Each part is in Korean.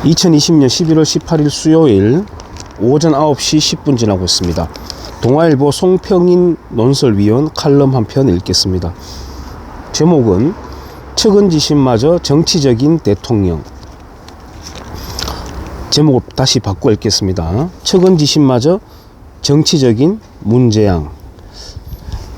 2020년 11월 18일 수요일 오전 9시 10분 지나고 있습니다. 동아일보 송평인 논설위원 칼럼 한 편 읽겠습니다. 제목은 측은지심마저 정치적인 대통령. 제목을 다시 바꿔 읽겠습니다. 측은지심마저 정치적인 문재양.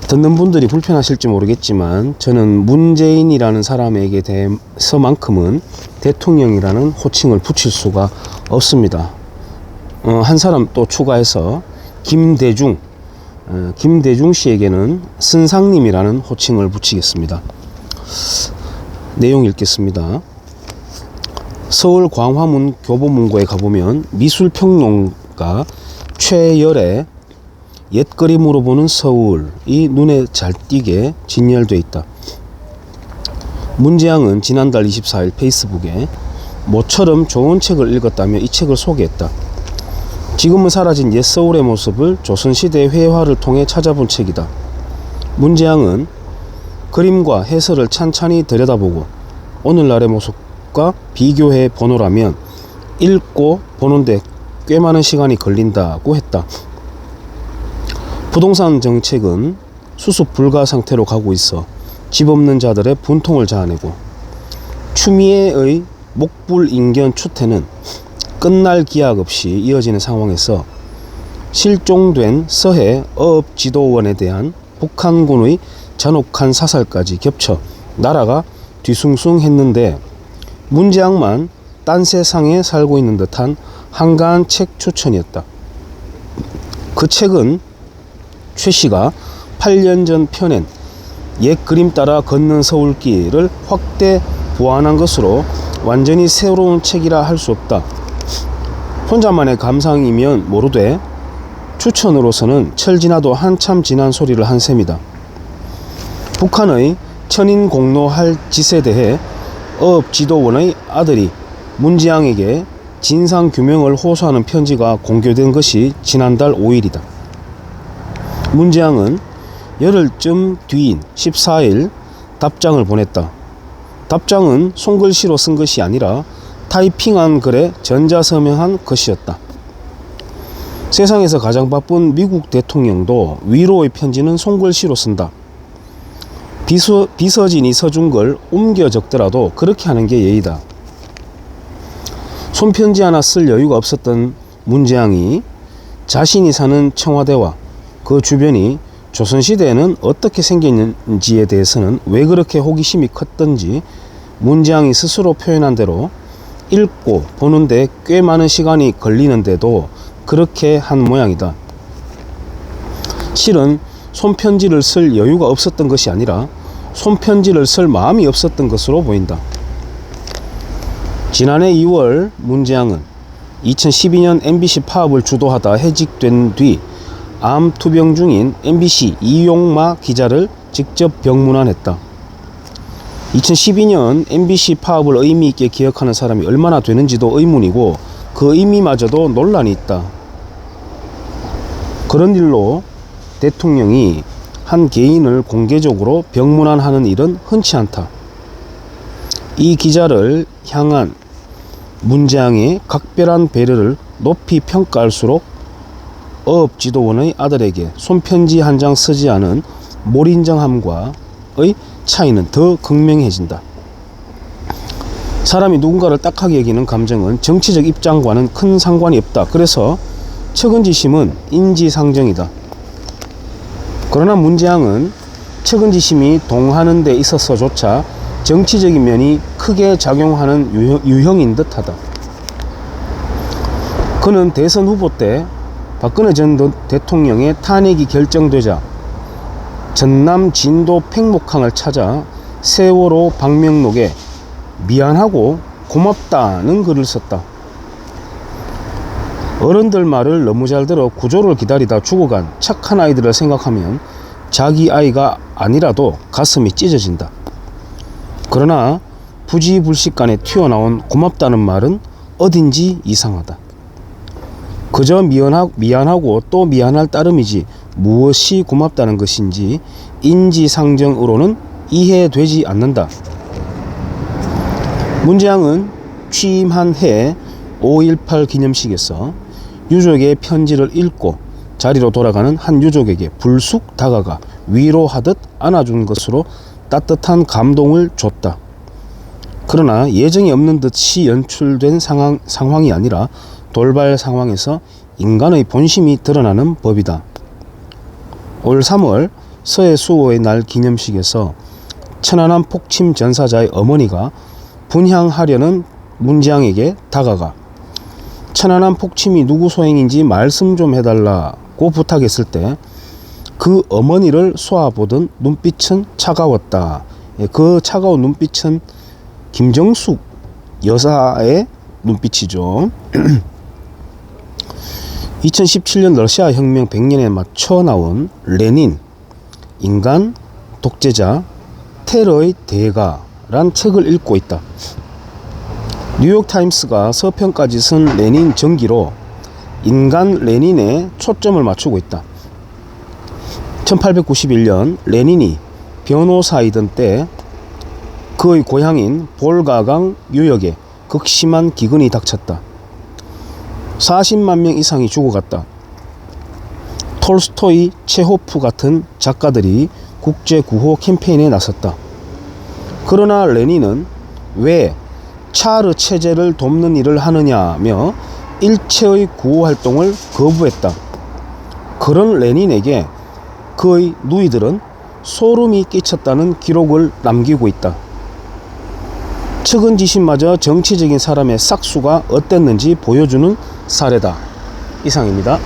듣는 분들이 불편하실지 모르겠지만 저는 문재인이라는 사람에게 대해서만큼은 대통령이라는 호칭을 붙일 수가 없습니다. 한 사람 또 추가해서 김대중 씨에게는 선상님이라는 호칭을 붙이겠습니다. 내용 읽겠습니다. 서울 광화문 교보문고에 가보면 미술평론가 최열의 옛그림으로 보는 서울이 눈에 잘 띄게 진열되어 있다. 문재양은 지난달 24일 페이스북에 모처럼 좋은 책을 읽었다며 이 책을 소개했다. 지금은 사라진 옛 서울의 모습을 조선시대의 회화를 통해 찾아본 책이다. 문재양은 그림과 해설을 찬찬히 들여다보고 오늘날의 모습과 비교해 보노라면 읽고 보는데 꽤 많은 시간이 걸린다고 했다. 부동산 정책은 수습 불가 상태로 가고 있어 집 없는 자들의 분통을 자아내고 추미애의 목불인견 추태는 끝날 기약 없이 이어지는 상황에서 실종된 서해 어업지도원에 대한 북한군의 잔혹한 사살까지 겹쳐 나라가 뒤숭숭했는데 문재양만 딴 세상에 살고 있는 듯한 한가한 책 추천이었다. 그 책은 최 씨가 8년 전 펴낸 옛 그림 따라 걷는 서울길을 확대 보완한 것으로 완전히 새로운 책이라 할 수 없다. 혼자만의 감상이면 모르되 추천으로서는 철지나도 한참 지난 소리를 한 셈이다. 북한의 천인공노할 짓에 대해 어업지도원의 아들이 문재양에게 진상규명을 호소하는 편지가 공개된 것이 지난달 5일이다. 문재양은 열흘쯤 뒤인 14일 답장을 보냈다. 답장은 손글씨로 쓴 것이 아니라 타이핑한 글에 전자서명한 것이었다. 세상에서 가장 바쁜 미국 대통령도 위로의 편지는 손글씨로 쓴다. 비서진이 써준 걸 옮겨 적더라도 그렇게 하는 게 예의다. 손편지 하나 쓸 여유가 없었던 문재양이 자신이 사는 청와대와 그 주변이 조선시대에는 어떻게 생겼는지에 대해서는 왜 그렇게 호기심이 컸던지 문재양이 스스로 표현한 대로 읽고 보는데 꽤 많은 시간이 걸리는데도 그렇게 한 모양이다. 실은 손편지를 쓸 여유가 없었던 것이 아니라 손편지를 쓸 마음이 없었던 것으로 보인다. 지난해 2월 문재양은 2012년 MBC 파업을 주도하다 해직된 뒤 암 투병 중인 MBC 이용마 기자를 직접 병문안했다. 2012년 MBC 파업을 의미 있게 기억하는 사람이 얼마나 되는지도 의문이고 그 의미마저도 논란이 있다. 그런 일로 대통령이 한 개인을 공개적으로 병문안하는 일은 흔치 않다. 이 기자를 향한 문재양의 각별한 배려를 높이 평가할수록 어업지도원의 아들에게 손편지 한 장 쓰지 않은 몰인정함과의 차이는 더 극명해진다. 사람이 누군가를 딱하게 여기는 감정은 정치적 입장과는 큰 상관이 없다. 그래서 측은지심은 인지상정이다. 그러나 문재양은 측은지심이 동하는 데 있어서조차 정치적인 면이 크게 작용하는 유형인 듯하다. 그는 대선 후보 때 박근혜 전 대통령의 탄핵이 결정되자 전남 진도 팽목항을 찾아 세월호 방명록에 미안하고 고맙다는 글을 썼다. 어른들 말을 너무 잘 들어 구조를 기다리다 죽어간 착한 아이들을 생각하면 자기 아이가 아니라도 가슴이 찢어진다. 그러나 부지불식간에 튀어나온 고맙다는 말은 어딘지 이상하다. 그저 미안하고 또 미안할 따름이지 무엇이 고맙다는 것인지 인지상정으로는 이해되지 않는다. 문재양은 취임한 해 5.18 기념식에서 유족의 편지를 읽고 자리로 돌아가는 한 유족에게 불쑥 다가가 위로하듯 안아준 것으로 따뜻한 감동을 줬다. 그러나 예정이 없는 듯이 연출된 상황이 아니라 돌발 상황에서 인간의 본심이 드러나는 법이다. 올 3월 서해 수호의 날 기념식에서 천안함 폭침 전사자의 어머니가 분향하려는 문지양에게 다가가 천안함 폭침이 누구 소행인지 말씀 좀 해달라고 부탁했을 때 그 어머니를 쏘아보던 눈빛은 차가웠다. 그 차가운 눈빛은 김정숙 여사의 눈빛이죠. 2017년 러시아 혁명 100년에 맞춰 나온 레닌, 인간, 독재자, 테러의 대가란 책을 읽고 있다. 뉴욕타임스가 서평까지 쓴 레닌 전기로 인간 레닌에 초점을 맞추고 있다. 1891년 레닌이 변호사이던 때 그의 고향인 볼가강 유역에 극심한 기근이 닥쳤다. 40만 명 이상이 죽어갔다. 톨스토이, 체호프 같은 작가들이 국제구호 캠페인에 나섰다. 그러나 레닌은 왜 차르 체제를 돕는 일을 하느냐며 일체의 구호활동을 거부했다. 그런 레닌에게 그의 누이들은 소름이 끼쳤다는 기록을 남기고 있다. 측은지심마저 정치적인 사람의 싹수가 어땠는지 보여주는 사례다. 이상입니다.